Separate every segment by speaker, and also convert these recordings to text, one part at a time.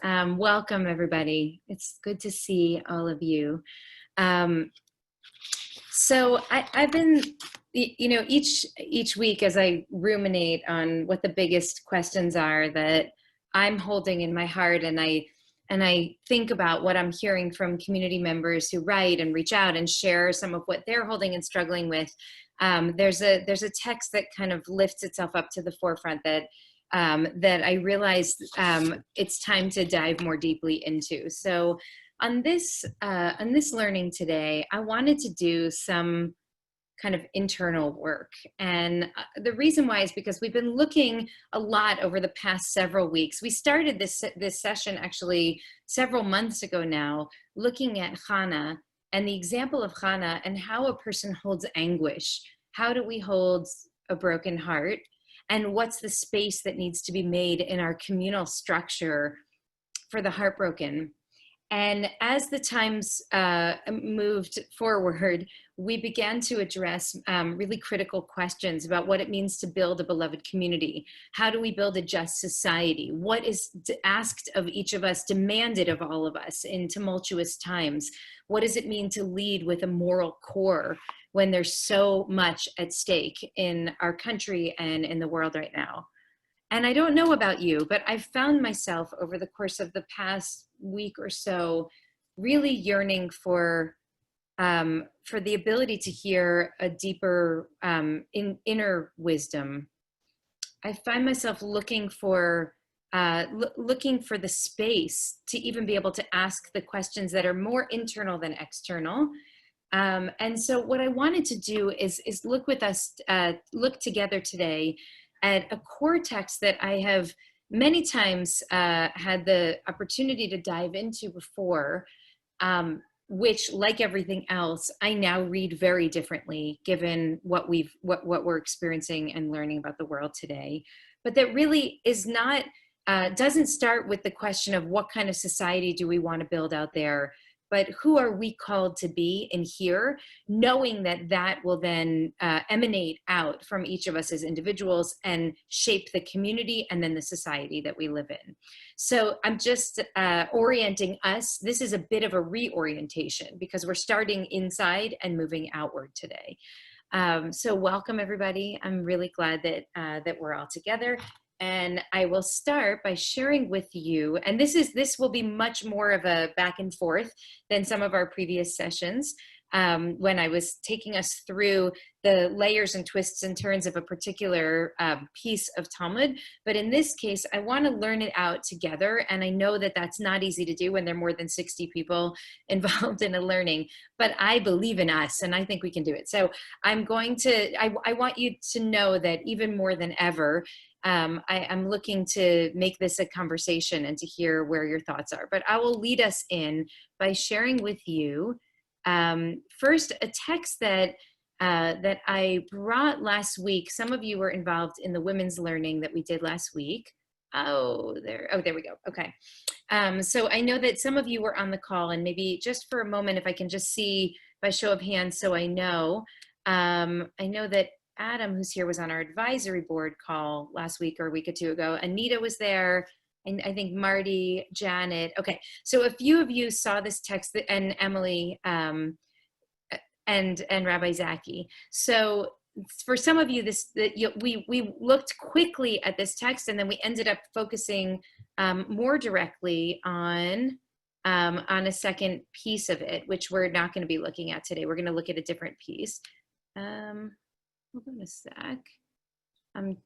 Speaker 1: Welcome, everybody. It's good to see all of you. Um, I've been, each week as I ruminate on what the biggest questions are that I'm holding in my heart, and I think about what I'm hearing from community members who write and reach out and share some of what they're holding and struggling with. There's a text that kind of lifts itself up to the forefront that I realized it's time to dive more deeply into. So on this learning today, I wanted to do some kind of internal work. And the reason why is because we've been looking a lot over the past several weeks. We started this session actually several months ago now, looking at Chana and the example of Chana and how a person holds anguish. How do we hold a broken heart? And what's the space that needs to be made in our communal structure for the heartbroken? And as the times moved forward, we began to address really critical questions about what it means to build a beloved community. How do we build a just society? What is asked of each of us, demanded of all of us in tumultuous times? What does it mean to lead with a moral core when there's so much at stake in our country and in the world right now? And I don't know about you, but I've found myself over the course of the past week or so really yearning for the ability to hear a deeper inner wisdom. I find myself looking for the space to even be able to ask the questions that are more internal than external. And so what I wanted to do is look together today at a core text that I have many times had the opportunity to dive into before, which, like everything else, I now read very differently given what we're experiencing and learning about the world today. But that really is not, doesn't start with the question of what kind of society do we want to build out there, but who are we called to be in here, knowing that that will then emanate out from each of us as individuals and shape the community and then the society that we live in. So I'm just orienting us. This is a bit of a reorientation because we're starting inside and moving outward today. So welcome, everybody. I'm really glad that we're all together. And I will start by sharing with you, and this will be much more of a back and forth than some of our previous sessions when I was taking us through the layers and twists and turns of a particular piece of Talmud. But in this case, I want to learn it out together. And I know that that's not easy to do when there are more than 60 people involved in a learning, but I believe in us and I think we can do it. So I want you to know that even more than ever, I'm looking to make this a conversation and to hear where your thoughts are. But I will lead us in by sharing with you first a text that I brought last week. Some of you were involved in the women's learning that we did last week. There we go. Okay. So I know that some of you were on the call, and maybe just for a moment, if I can just see by show of hands so I know that Adam, who's here, was on our advisory board call last week or a week or two ago. Anita was there, and I think Marty, Janet. Okay, so a few of you saw this text, and Emily and Rabbi Zaki. So for some of you, we looked quickly at this text, and then we ended up focusing more directly on a second piece of it, which we're not going to be looking at today. We're going to look at a different piece. Hold on a sec. I'm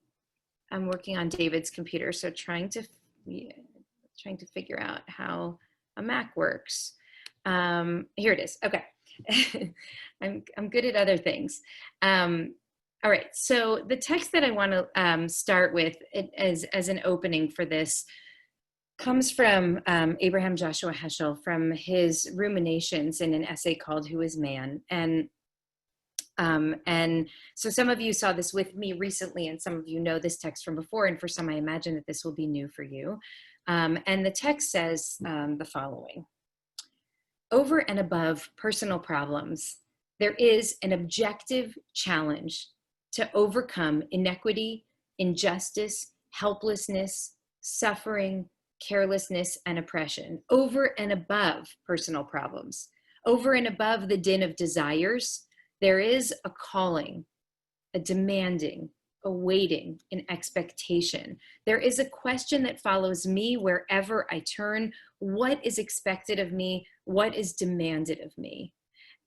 Speaker 1: working on David's computer, so trying to figure out how a Mac works. Here it is. Okay, I'm good at other things. All right. So the text that I want to start with as an opening for this comes from Abraham Joshua Heschel from his ruminations in an essay called "Who Is Man?" And so some of you saw this with me recently, and some of you know this text from before, and for some, I imagine that this will be new for you. And the text says the following: over and above personal problems, there is an objective challenge to overcome inequity, injustice, helplessness, suffering, carelessness, and oppression, over and above personal problems, over and above the din of desires. There is a calling, a demanding, a waiting, an expectation. There is a question that follows me wherever I turn. What is expected of me? What is demanded of me?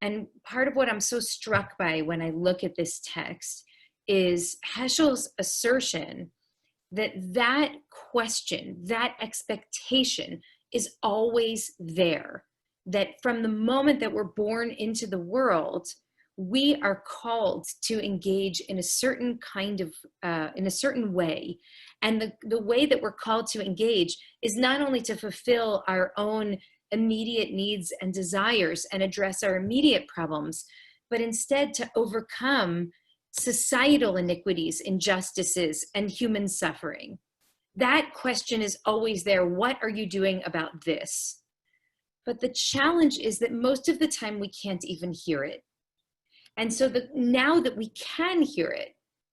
Speaker 1: And part of what I'm so struck by when I look at this text is Heschel's assertion that that question, that expectation is always there. That from the moment that we're born into the world, we are called to engage in a certain kind of, in a certain way. And the way that we're called to engage is not only to fulfill our own immediate needs and desires and address our immediate problems, but instead to overcome societal iniquities, injustices, and human suffering. That question is always there. What are you doing about this? But the challenge is that most of the time we can't even hear it. And so now that we can hear it,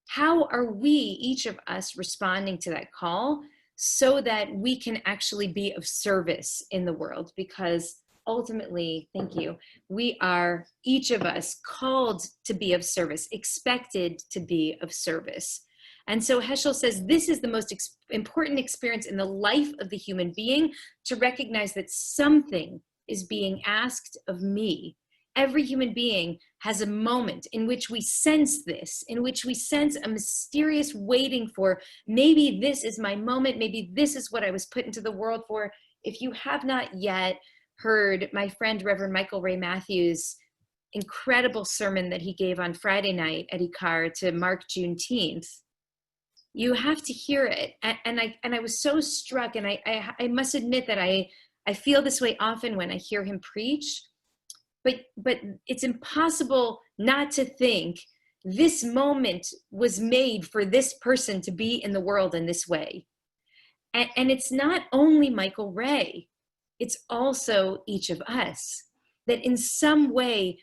Speaker 1: how are we, each of us, responding to that call so that we can actually be of service in the world? Because ultimately, thank you, we are, each of us, called to be of service, expected to be of service. And so Heschel says this is the most important experience in the life of the human being, to recognize that something is being asked of me. Every human being has a moment in which we sense this, in which we sense a mysterious waiting for, maybe this is my moment, maybe this is what I was put into the world for. If you have not yet heard my friend Reverend Michael Ray Matthews' incredible sermon that he gave on Friday night at Ikar to mark Juneteenth, you have to hear it. And I was so struck, and I must admit that I feel this way often when I hear him preach. But it's impossible not to think this moment was made for this person to be in the world in this way. And it's not only Michael Ray, it's also each of us. That in some way,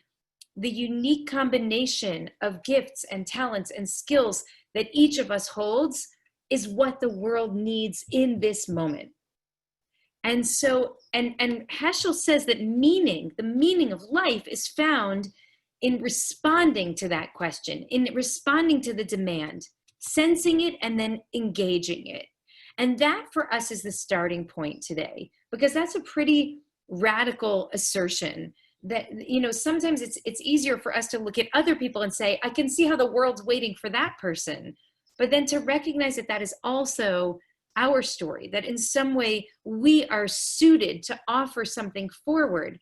Speaker 1: the unique combination of gifts and talents and skills that each of us holds is what the world needs in this moment. And so, and Heschel says that the meaning of life is found in responding to that question, in responding to the demand, sensing it, and then engaging it. And that for us is the starting point today, because that's a pretty radical assertion that, you know, sometimes it's easier for us to look at other people and say, I can see how the world's waiting for that person. But then to recognize that that is also our story, that in some way we are suited to offer something forward.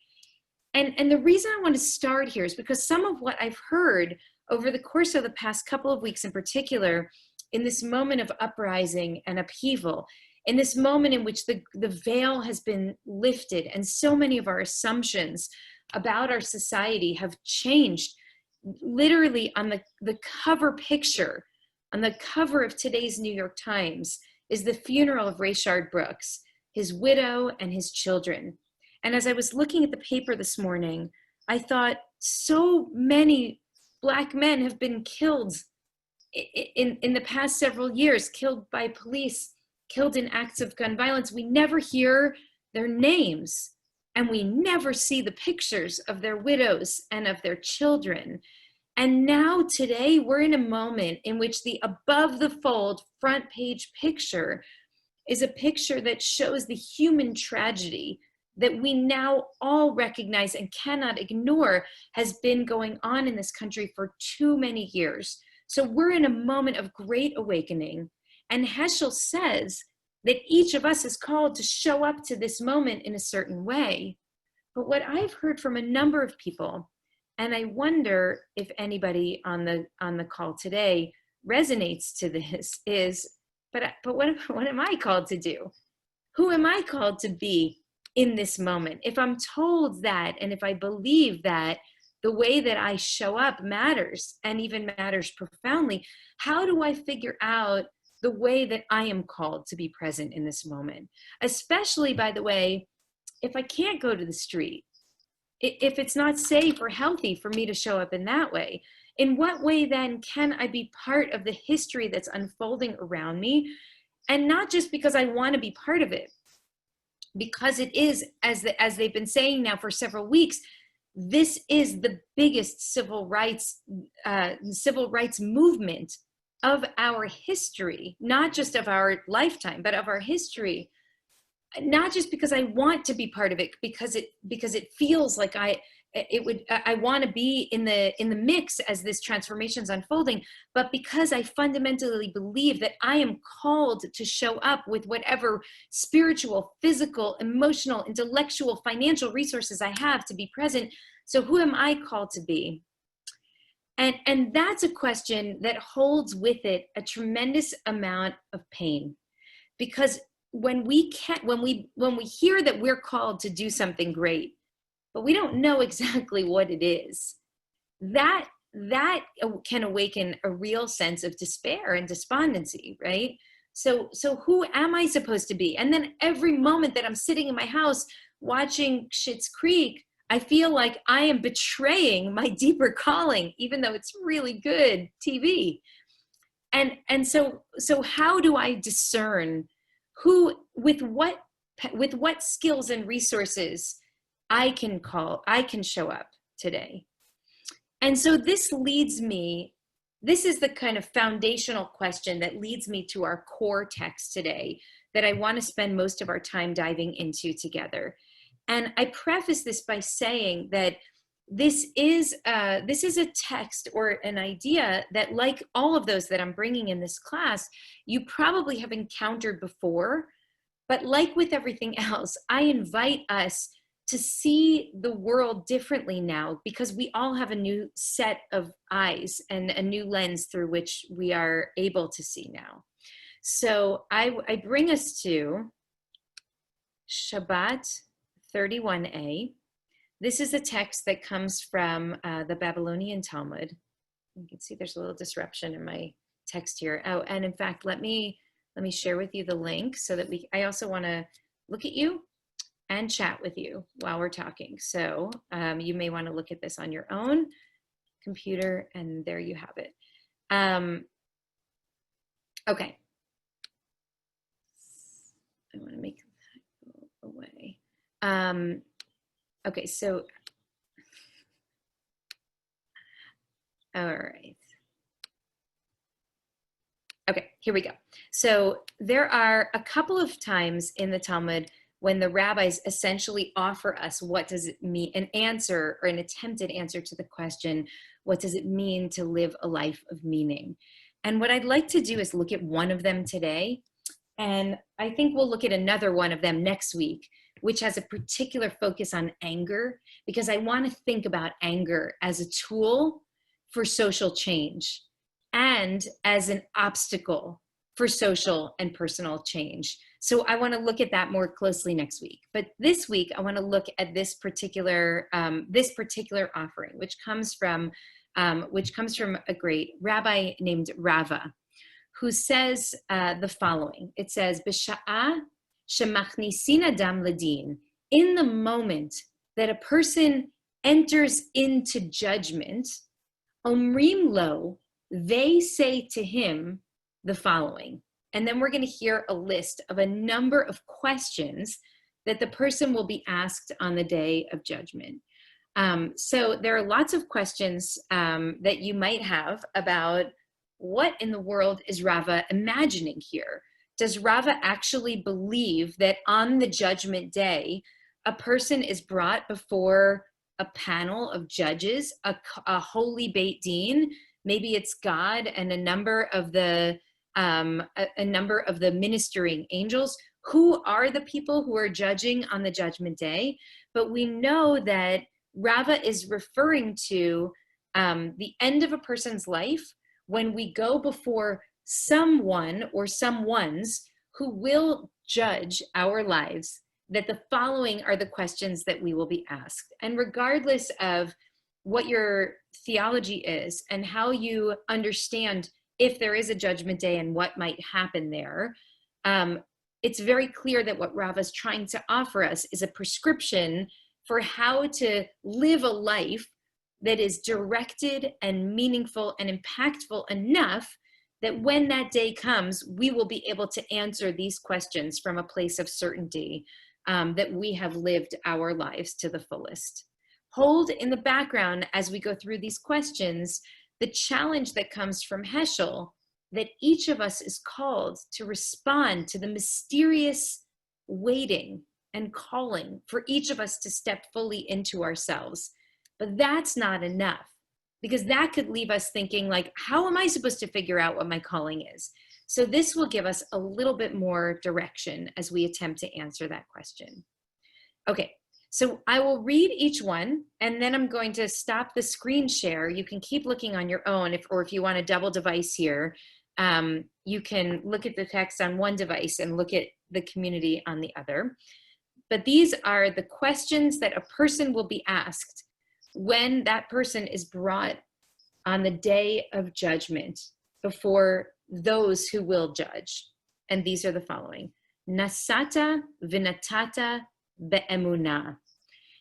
Speaker 1: And the reason I want to start here is because some of what I've heard over the course of the past couple of weeks in particular, in this moment of uprising and upheaval, in this moment in which the veil has been lifted and so many of our assumptions about our society have changed, literally on the cover picture, on the cover of today's New York Times, is the funeral of Rayshard Brooks, his widow and his children. And as I was looking at the paper this morning, I thought so many Black men have been killed in the past several years, killed by police, killed in acts of gun violence. We never hear their names, and we never see the pictures of their widows and of their children. And now today we're in a moment in which the above the fold front page picture is a picture that shows the human tragedy that we now all recognize and cannot ignore has been going on in this country for too many years. So we're in a moment of great awakening. And Heschel says that each of us is called to show up to this moment in a certain way. But what I've heard from a number of people, and I wonder if anybody on the call today resonates to this, is, but what am I called to do? Who am I called to be in this moment? If I'm told that, and if I believe that the way that I show up matters, and even matters profoundly, how do I figure out the way that I am called to be present in this moment? Especially, by the way, if I can't go to the street, if it's not safe or healthy for me to show up in that way, in what way then can I be part of the history that's unfolding around me? And not just because I want to be part of it, because it is, as they've been saying now for several weeks, this is the biggest civil rights movement of our history, not just of our lifetime, but of our history. Not just because I want to be part of it, because it feels like I want to be in the mix as this transformation is unfolding, but because I fundamentally believe that I am called to show up with whatever spiritual, physical, emotional, intellectual, financial resources I have to be present. So who am I called to be? And that's a question that holds with it a tremendous amount of pain, because when we hear that we're called to do something great, but we don't know exactly what it is, that can awaken a real sense of despair and despondency, right? So who am I supposed to be? And then every moment that I'm sitting in my house watching Schitt's Creek, I feel like I am betraying my deeper calling, even though it's really good TV. And so how do I discern who, with what skills and resources I can show up today? And so this is the kind of foundational question that leads me to our core text today that I want to spend most of our time diving into together. And I preface this by saying that this is a text or an idea that, like all of those that I'm bringing in this class, you probably have encountered before. But like with everything else, I invite us to see the world differently now, because we all have a new set of eyes and a new lens through which we are able to see now. So I bring us to Shabbat 31a. This is a text that comes from the Babylonian Talmud. You can see there's a little disruption in my text here. Oh, and in fact, let me share with you the link so that I also want to look at you and chat with you while we're talking. So you may want to look at this on your own computer, and there you have it. Okay. I want to make that go away. Okay, so, all right. Okay, here we go. So there are a couple of times in the Talmud when the rabbis essentially offer us, what does it mean, an answer or an attempted answer to the question, what does it mean to live a life of meaning? And what I'd like to do is look at one of them today. And I think we'll look at another one of them next week, which has a particular focus on anger, because I want to think about anger as a tool for social change and as an obstacle for social and personal change. So I want to look at that more closely next week. But this week, I want to look at this particular offering, which comes from a great rabbi named Rava, who says the following. It says, "B'sha'a shemachnisin adam ledin," in the moment that a person enters into judgment, omrim lo, they say to him the following. And then we're going to hear a list of a number of questions that the person will be asked on the day of judgment. So there are lots of questions that you might have about what in the world is Rava imagining here. Does Rava actually believe that on the judgment day, a person is brought before a panel of judges, a holy Beit Din? Maybe it's God and a number of the ministering angels. Who are the people who are judging on the judgment day? But we know that Rava is referring to the end of a person's life when we go before someone or someones who will judge our lives, that the following are the questions that we will be asked. And regardless of what your theology is and how you understand if there is a judgment day and what might happen there, it's very clear that what Rava is trying to offer us is a prescription for how to live a life that is directed and meaningful and impactful enough that when that day comes, we will be able to answer these questions from a place of certainty that we have lived our lives to the fullest. Hold in the background as we go through these questions the challenge that comes from Heschel, that each of us is called to respond to the mysterious waiting and calling for each of us to step fully into ourselves. But that's not enough, because that could leave us thinking like, how am I supposed to figure out what my calling is? So this will give us a little bit more direction as we attempt to answer that question. Okay, so I will read each one, and then I'm going to stop the screen share. You can keep looking on your own, or if you want a double device here, you can look at the text on one device and look at the community on the other. But these are the questions that a person will be asked when that person is brought on the day of judgment before those who will judge. And these are the following. Nasata vinatata be'emunah.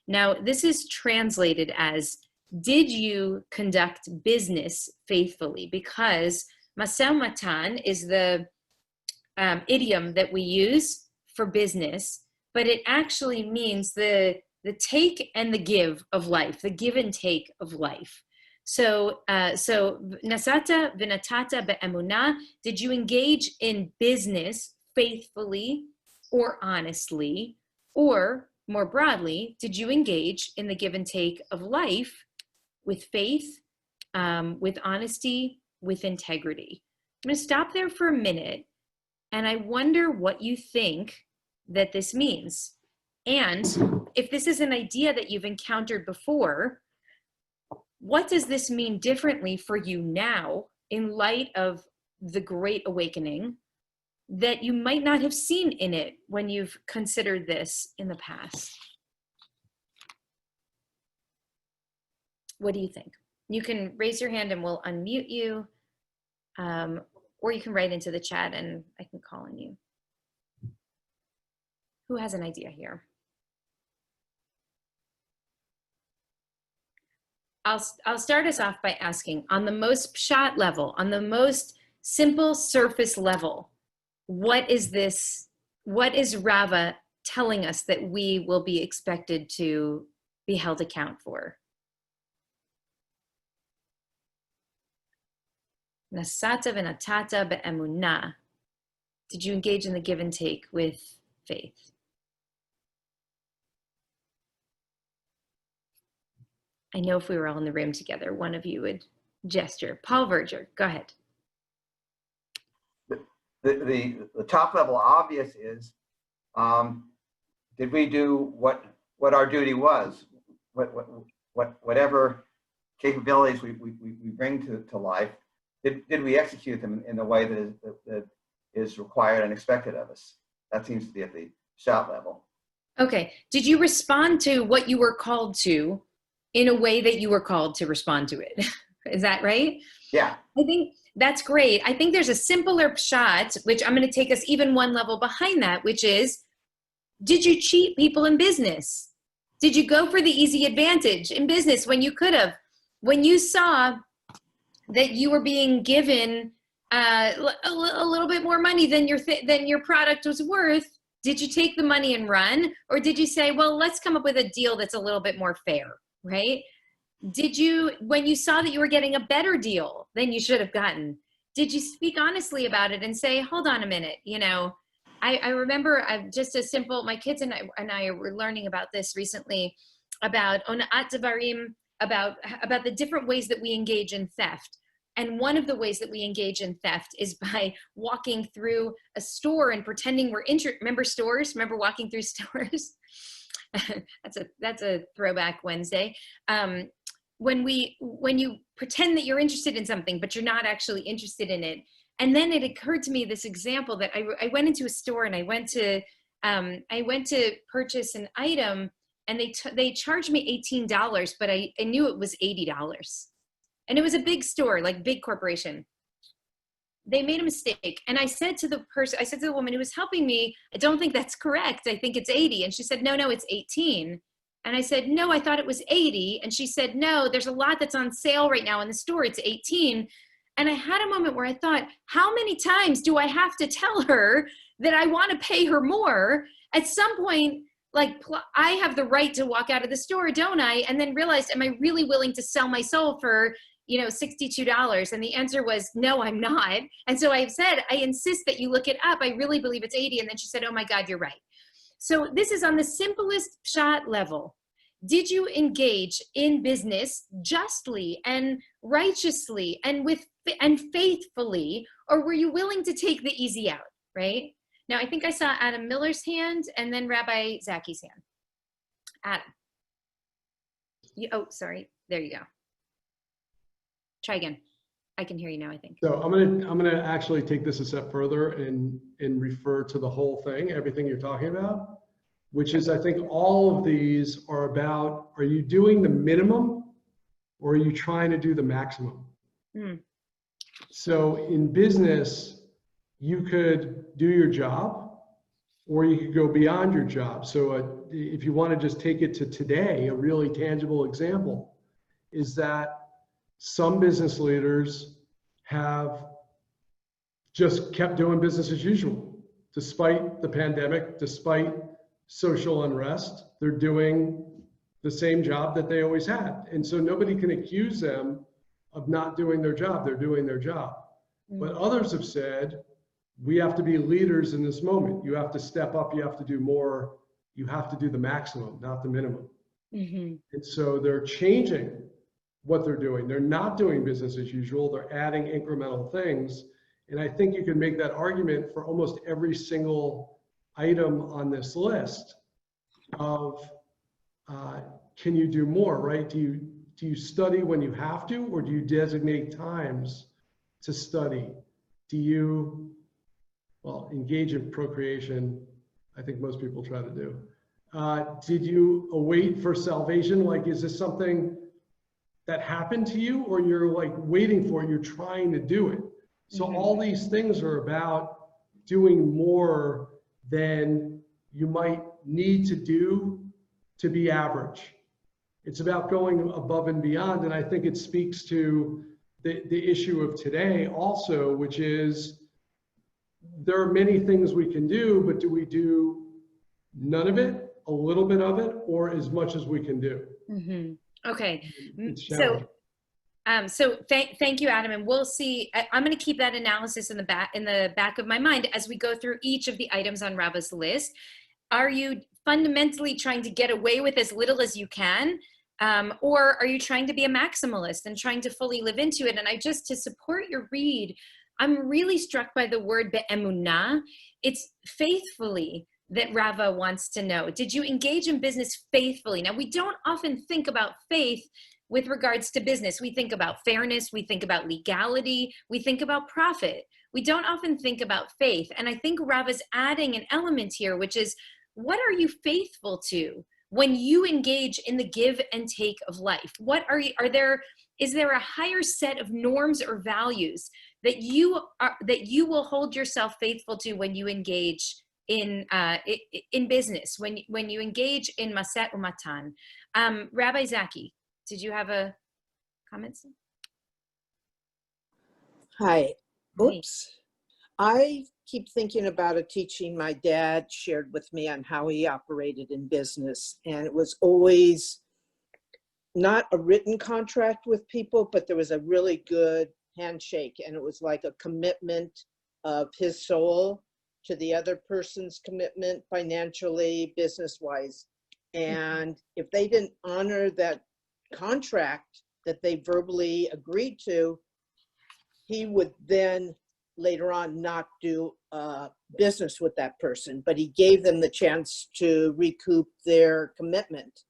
Speaker 1: Now, this is translated as, did you conduct business faithfully? Because masel matan is the idiom that we use for business, but it actually means the take and the give of life, the give and take of life. So nasata vinatata be'emunah, did you engage in business faithfully or honestly? Or more broadly, did you engage in the give and take of life with faith, with honesty, with integrity? I'm going to stop there for a minute, and I wonder what you think that this means. And if this is an idea that you've encountered before, what does this mean differently for you now in light of the Great Awakening that you might not have seen in it when you've considered this in the past? What do you think? You can raise your hand and we'll unmute you, or you can write into the chat and I can call on you. Who has an idea here? I'll start us off by asking, on the most pshat level, on the most simple surface level, what is this? What is Rava telling us that we will be expected to be held account for? Nasata v'natata be'emunah. Did you engage in the give and take with faith? I know if we were all in the room together, one of you would gesture. Paul Verger, go ahead.
Speaker 2: The top level obvious is, did we do what our duty was? Whatever capabilities we bring to life, did we execute them in the way that is required and expected of us? That seems to be at the shout level. Okay.
Speaker 1: Did you respond to what you were called to in a way that you were called to respond to it? Is that right?
Speaker 2: Yeah.
Speaker 1: I think that's great. I think there's a simpler pshat, which I'm going to take us even one level behind that, which is, did you cheat people in business? Did you go for the easy advantage in business when you could have? When you saw that you were being given a little bit more money than your product was worth, did you take the money and run? Or did you say, well, let's come up with a deal that's a little bit more fair, right? Did you, when you saw that you were getting a better deal than you should have gotten, did you speak honestly about it and say, hold on a minute, you know, I remember just a simple, my kids and I were learning about this recently, about ona'at devarim, about the different ways that we engage in theft. And one of the ways that we engage in theft is by walking through a store and pretending we're remember stores? Remember walking through stores? That's a throwback Wednesday. When you pretend that you're interested in something, but you're not actually interested in it. And then it occurred to me this example that I went into a store and I went to purchase an item, and they charged me $18, but I knew it was $80. And it was a big store, like big corporation. They made a mistake. And I said to the woman who was helping me, I don't think that's correct. I think it's 80. And she said, no, it's 18. And I said, no, I thought it was 80. And she said, no, there's a lot that's on sale right now in the store. It's 18. And I had a moment where I thought, how many times do I have to tell her that I want to pay her more? At some point, I have the right to walk out of the store, don't I? And then realized, am I really willing to sell my soul for, $62? And the answer was, no, I'm not. And so I said, I insist that you look it up. I really believe it's 80. And then she said, oh my God, you're right. So this is on the simplest shot level. Did you engage in business justly and righteously and faithfully, or were you willing to take the easy out, right? Now, I think I saw Adam Miller's hand and then Rabbi Zaki's hand. Adam. Oh, sorry. There you go. Try again. I can hear you now, I think.
Speaker 3: So I'm gonna actually take this a step further and refer to the whole thing, everything you're talking about, which is, I think all of these are about, are you doing the minimum or are you trying to do the maximum? Mm. So in business, you could do your job or you could go beyond your job. So if you want to just take it to today, a really tangible example is that some business leaders have just kept doing business as usual. Despite the pandemic, despite social unrest, they're doing the same job that they always had. And so nobody can accuse them of not doing their job. They're doing their job. Mm-hmm. But others have said, we have to be leaders in this moment. You have to step up. You have to do more. You have to do the maximum, not the minimum. Mm-hmm. And so they're changing what they're doing. They're not doing business as usual. They're adding incremental things. And I think you can make that argument for almost every single item on this list of can you do more, right? Do you study when you have to, or do you designate times to study? Do you, engage in procreation? I think most people try to do. Did you await for salvation? Like, is this something that happened to you, or you're like waiting for it, you're trying to do it? So mm-hmm. All these things are about doing more than you might need to do to be average. It's about going above and beyond. And I think it speaks to the issue of today also, which is there are many things we can do, but do we do none of it, a little bit of it, or as much as we can do?
Speaker 1: Mm-hmm. Okay. So thank you, Adam. And we'll see. I'm going to keep that analysis in the back of my mind as we go through each of the items on Rabba's list. Are you fundamentally trying to get away with as little as you can? Or are you trying to be a maximalist and trying to fully live into it? And to support your read, I'm really struck by the word be'emunah. It's faithfully that Rava wants to know. Did you engage in business faithfully? Now, we don't often think about faith with regards to business. We think about fairness, we think about legality, we think about profit. We don't often think about faith. And I think Rava's adding an element here, which is, what are you faithful to when you engage in the give and take of life? Is there a higher set of norms or values that you will hold yourself faithful to when you engage in business, when you engage in Maset Umatan? Rabbi Zaki, did you have a comment?
Speaker 4: Hi. Oops. I keep thinking about a teaching my dad shared with me on how he operated in business. And it was always not a written contract with people, but there was a really good handshake. And it was like a commitment of his soul to the other person's commitment financially, business-wise. And if they didn't honor that contract that they verbally agreed to, he would then later on not do business with that person, but he gave them the chance to recoup their commitment.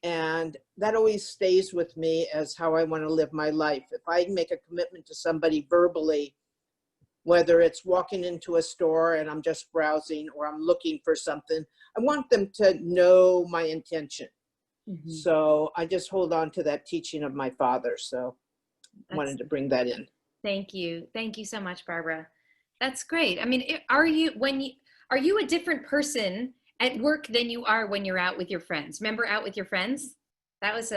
Speaker 4: And that always stays with me as how I want to live my life. If I make a commitment to somebody verbally, whether it's walking into a store and I'm just browsing or I'm looking for something, I want them to know my intention. Mm-hmm. So I just hold on to that teaching of my father. So I wanted to bring that in.
Speaker 1: Thank you. Thank you so much, Barbara. That's great. I mean, are you a different person at work than you are when you're out with your friends? Remember Out with Your Friends? That was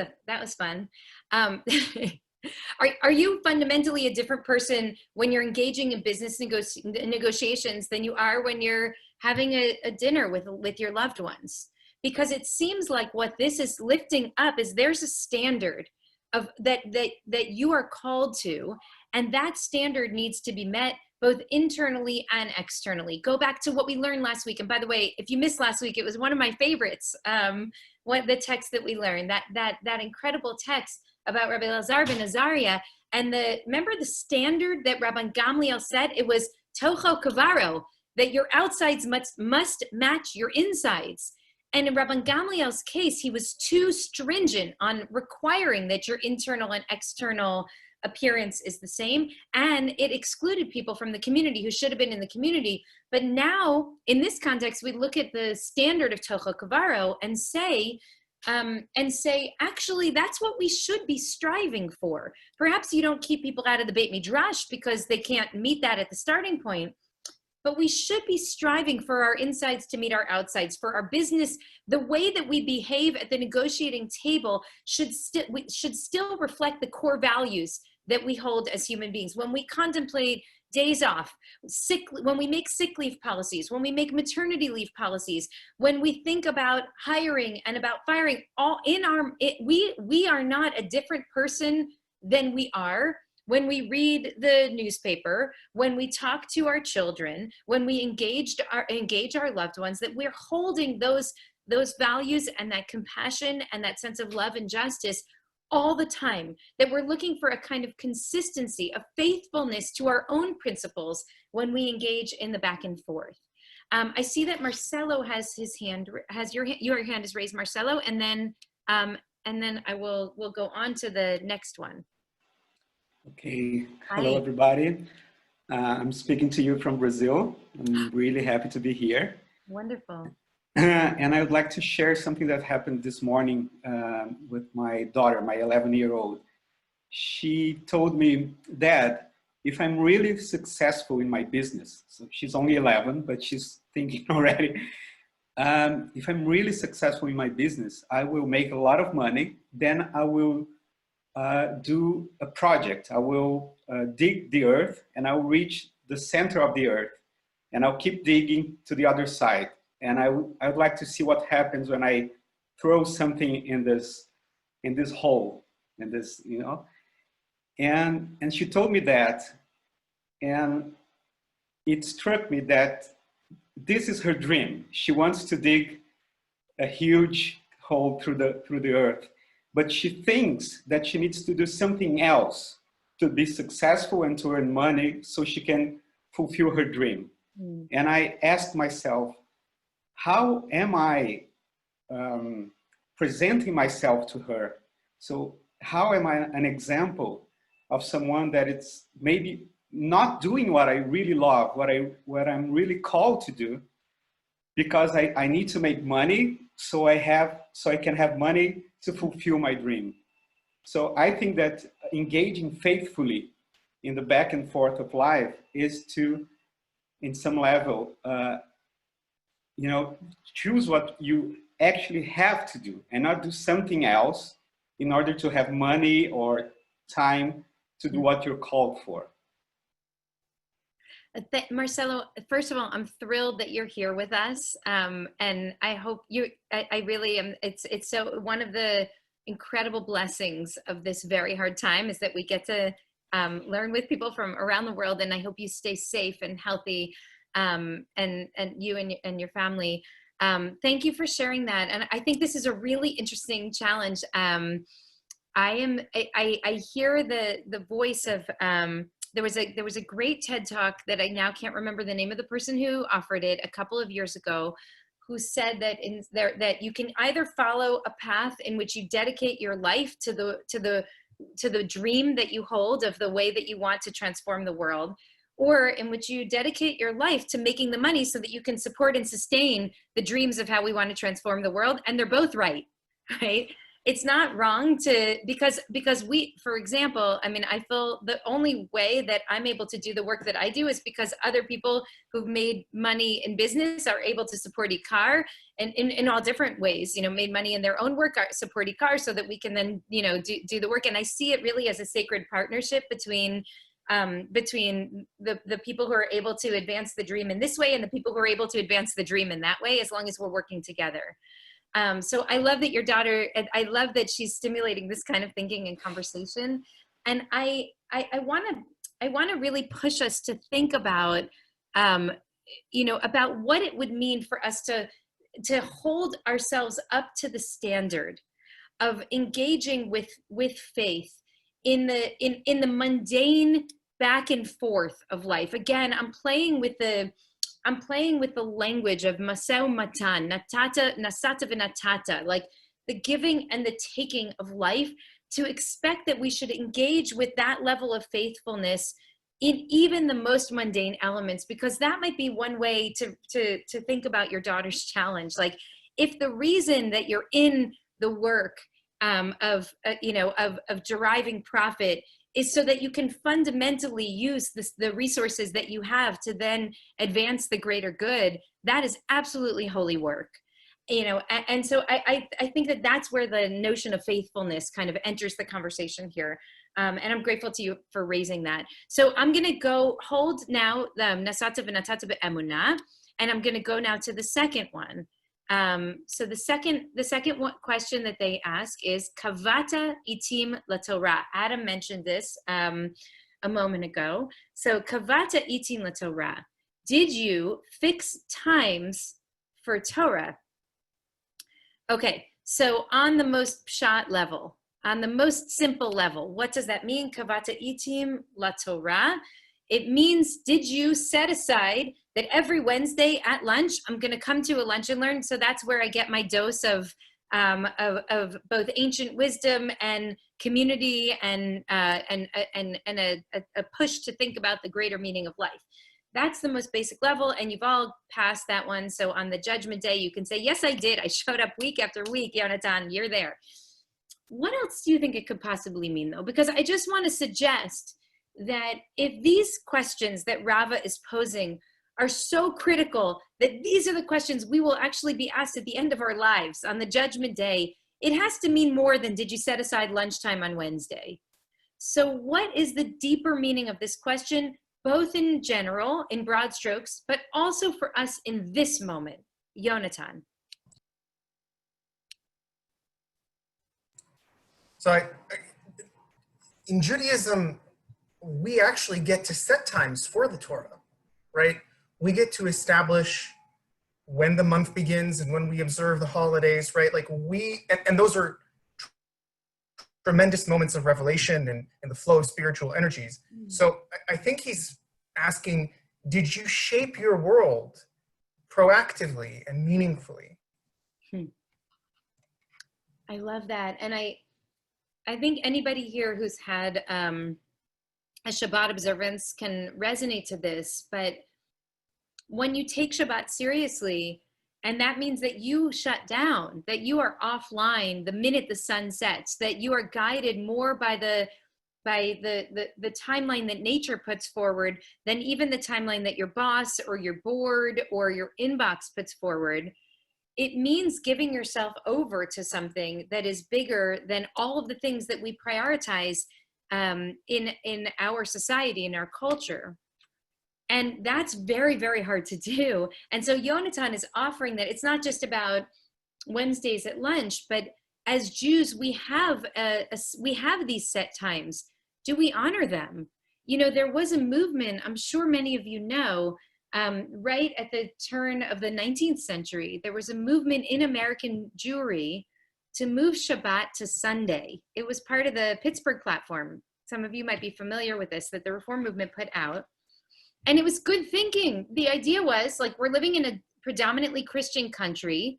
Speaker 1: fun. Are you fundamentally a different person when you're engaging in business negotiations than you are when you're having a dinner with your loved ones? because it seems like what this is lifting up is there's a standard of that you are called to, and that standard needs to be met both internally and externally. Go back to what we learned last week. And by the way, if you missed last week, it was one of my favorites. What the text that we learned, that incredible text about Rabbi Elazar ben Azariah, and remember the standard that Rabbi Gamliel said? It was toho kavaro, that your outsides must match your insides. And in Rabbi Gamliel's case, he was too stringent on requiring that your internal and external appearance is the same, and it excluded people from the community who should have been in the community. But now, in this context, we look at the standard of toho kavaro and say, actually, that's what we should be striving for. Perhaps you don't keep people out of the Beit Midrash because they can't meet that at the starting point, but we should be striving for our insides to meet our outsides, for our business. The way that we behave at the negotiating table should still reflect the core values that we hold as human beings. When we contemplate days off, when we make sick leave policies, when we make maternity leave policies, when we think about hiring and about firing, we are not a different person than we are when we read the newspaper, when we talk to our children, when we engage our loved ones, that we're holding those values and that compassion and that sense of love and justice all the time, that we're looking for a kind of consistency, a faithfulness to our own principles when we engage in the back and forth. I see that Marcelo has his hand, your hand is raised, Marcelo, and then we'll go on to the next one.
Speaker 5: Okay,
Speaker 1: Hi.
Speaker 5: hello everybody. I'm speaking to you from Brazil. I'm really happy to be here.
Speaker 1: Wonderful.
Speaker 5: And I would like to share something that happened this morning with my daughter, my 11-year-old. She told me that if I'm really successful in my business, so she's only 11, but she's thinking already, if I'm really successful in my business, I will make a lot of money, then I will do a project. I will dig the earth and I'll reach the center of the earth and I'll keep digging to the other side. And I would like to see what happens when I throw something in this hole, in this, you know. And she told me that, and it struck me that this is her dream. She wants to dig a huge hole through the earth, but she thinks that she needs to do something else to be successful and to earn money so she can fulfill her dream. Mm. And I asked myself, how am I presenting myself to her? So how am I an example of someone that it's maybe not doing what I really love, what I'm really called to do, because I need to make money so I can have money to fulfill my dream. So I think that engaging faithfully in the back and forth of life is to, in some level, choose what you actually have to do and not do something else in order to have money or time to do what you're called for.
Speaker 1: Marcelo, first of all, I'm thrilled that you're here with us. And I hope I really am. It's so one of the incredible blessings of this very hard time is that we get to learn with people from around the world. And I hope you stay safe and healthy. And you and your family. Thank you for sharing that. And I think this is a really interesting challenge. I hear the voice of, there was a great TED Talk that I now can't remember the name of the person who offered it a couple of years ago, who said that that you can either follow a path in which you dedicate your life to the dream that you hold of the way that you want to transform the world, or in which you dedicate your life to making the money so that you can support and sustain the dreams of how we want to transform the world. And they're both right? It's not wrong because we, for example, I mean, I feel the only way that I'm able to do the work that I do is because other people who've made money in business are able to support IKAR and in all different ways, made money in their own work, support IKAR so that we can then, do the work. And I see it really as a sacred partnership between the people who are able to advance the dream in this way and the people who are able to advance the dream in that way, as long as we're working together. So I love that your daughter, and I love that she's stimulating this kind of thinking and conversation. And I want to really push us to think about, about what it would mean for us to hold ourselves up to the standard of engaging with faith in the mundane back and forth of life. Again, I'm playing with the language of maseu matan, natata, nasata v'natata, like the giving and the taking of life, to expect that we should engage with that level of faithfulness in even the most mundane elements, because that might be one way to think about your daughter's challenge. Like, if the reason that you're in the work of deriving profit is so that you can fundamentally use the resources that you have to then advance the greater good, that is absolutely holy work. And so I think that that's where the notion of faithfulness kind of enters the conversation here. And I'm grateful to you for raising that. So I'm going to go hold now the nasata v'natata be'emunah, and I'm going to go now to the second one. So the second question that they ask is kavata itim laTorah. Adam mentioned this a moment ago. So kavata itim laTorah. Did you fix times for Torah? Okay, so on the most pshat level, on the most simple level, what does that mean? Kavata itim laTorah. It means, did you set aside that every Wednesday at lunch, I'm going to come to a lunch and learn. So that's where I get my dose of both ancient wisdom and community and a push to think about the greater meaning of life. That's the most basic level, and you've all passed that one. So on the judgment day, you can say, yes, I did. I showed up week after week. Yonatan, you're there. What else do you think it could possibly mean, though? Because I just want to suggest that if these questions that Rava is posing are so critical, that these are the questions we will actually be asked at the end of our lives on the judgment day, it has to mean more than, did you set aside lunchtime on Wednesday? So what is the deeper meaning of this question, both in general, in broad strokes, but also for us in this moment? Yonatan.
Speaker 6: So in Judaism, we actually get to set times for the Torah, right? We get to establish when the month begins and when we observe the holidays, right? Like and those are tremendous moments of revelation and the flow of spiritual energies. So I think he's asking, did you shape your world proactively and meaningfully?
Speaker 1: I love that. And I think anybody here who's had a Shabbat observance can resonate to this, but when you take Shabbat seriously, and that means that you shut down, that you are offline the minute the sun sets, that you are guided more by the timeline that nature puts forward than even the timeline that your boss or your board or your inbox puts forward. It means giving yourself over to something that is bigger than all of the things that we prioritize in our society, in our culture. And that's very, very hard to do. And so Yonatan is offering that it's not just about Wednesdays at lunch, but as Jews, we have these set times. Do we honor them? There was a movement, I'm sure many of you know, right at the turn of the 19th century, there was a movement in American Jewry to move Shabbat to Sunday. It was part of the Pittsburgh platform. Some of you might be familiar with this, that the Reform movement put out. And it was good thinking. The idea was, like, we're living in a predominantly Christian country,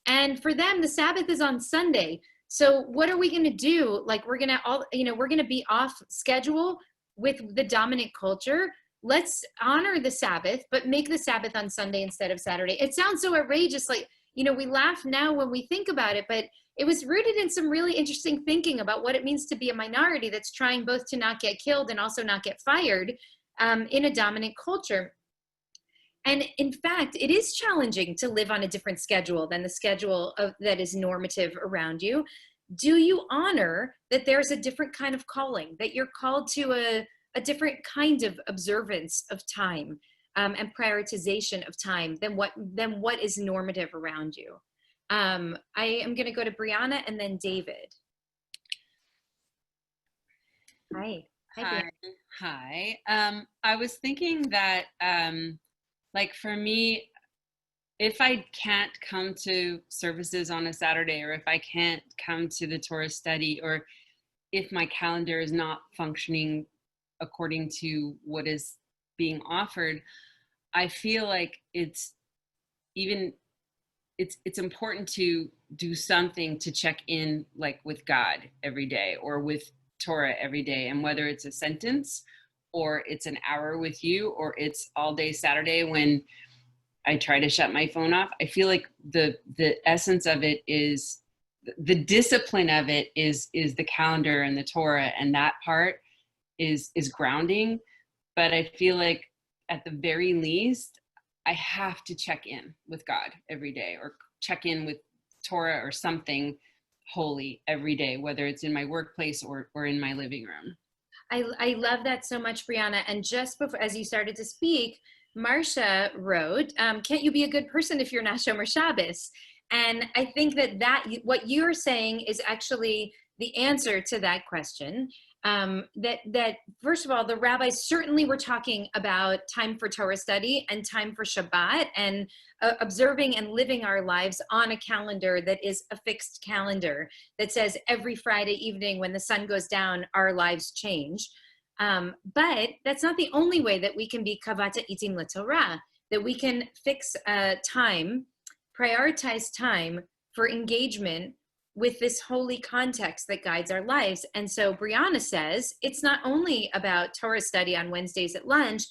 Speaker 1: and for them, the Sabbath is on Sunday. So what are we going to do? Like, we're going to be off schedule with the dominant culture. Let's honor the Sabbath, but make the Sabbath on Sunday instead of Saturday. It sounds so outrageous. Like, we laugh now when we think about it, but it was rooted in some really interesting thinking about what it means to be a minority that's trying both to not get killed and also not get fired in a dominant culture. And in fact, it is challenging to live on a different schedule than the schedule that is normative around you. Do you honor that there's a different kind of calling, that you're called to a different kind of observance of time and prioritization of time than what is normative around you? I am going to go to Brianna and then David. Hi.
Speaker 7: Hi. Hi. I was thinking that, like for me, if I can't come to services on a Saturday, or if I can't come to the Torah study, or if my calendar is not functioning according to what is being offered, I feel like it's important to do something to check in, like with God every day, or with Torah every day. And whether it's a sentence, or it's an hour with you, or it's all day Saturday when I try to shut my phone off, I feel like the essence of it is, the discipline of it is the calendar and the Torah, and that part is grounding. But I feel like at the very least, I have to check in with God every day, or check in with Torah or something holy every day, whether it's in my workplace or in my living room.
Speaker 1: I love that so much, Brianna. And just before, as you started to speak, Marcia wrote, can't you be a good person if you're not Shomer Shabbos? And I think that what you're saying is actually the answer to that question. That first of all, the rabbis certainly were talking about time for Torah study and time for Shabbat, and observing and living our lives on a calendar that is a fixed calendar that says every Friday evening when the sun goes down, our lives change. But that's not the only way that we can be kavata itim l'Torah, that we can fix time, prioritize time for engagement with this holy context that guides our lives. And so Brianna says, it's not only about Torah study on Wednesdays at lunch,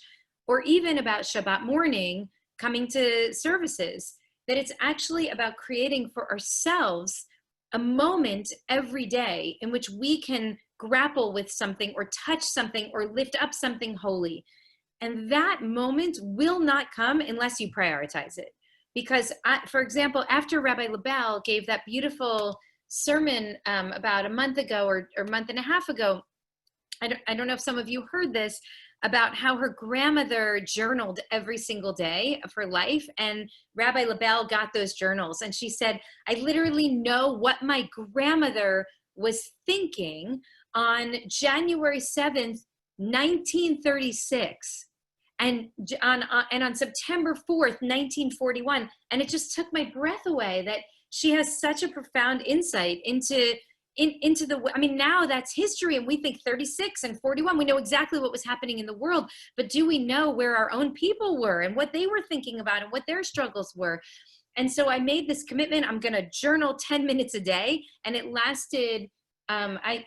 Speaker 1: or even about Shabbat morning coming to services, that it's actually about creating for ourselves a moment every day in which we can grapple with something, or touch something, or lift up something holy. And that moment will not come unless you prioritize it. Because, for example, after Rabbi Lebel gave that beautiful sermon about a month ago, or month and a half ago, I don't know if some of you heard this, about how her grandmother journaled every single day of her life. And Rabbi Lebel got those journals, and she said, I literally know what my grandmother was thinking on January 7th, 1936. And on September 4th, 1941. And it just took my breath away that she has such a profound insight into the, I mean, now that's history, and we think 36 and 41, we know exactly what was happening in the world, but do we know where our own people were and what they were thinking about and what their struggles were? And so I made this commitment. I'm going to journal 10 minutes a day, and it lasted I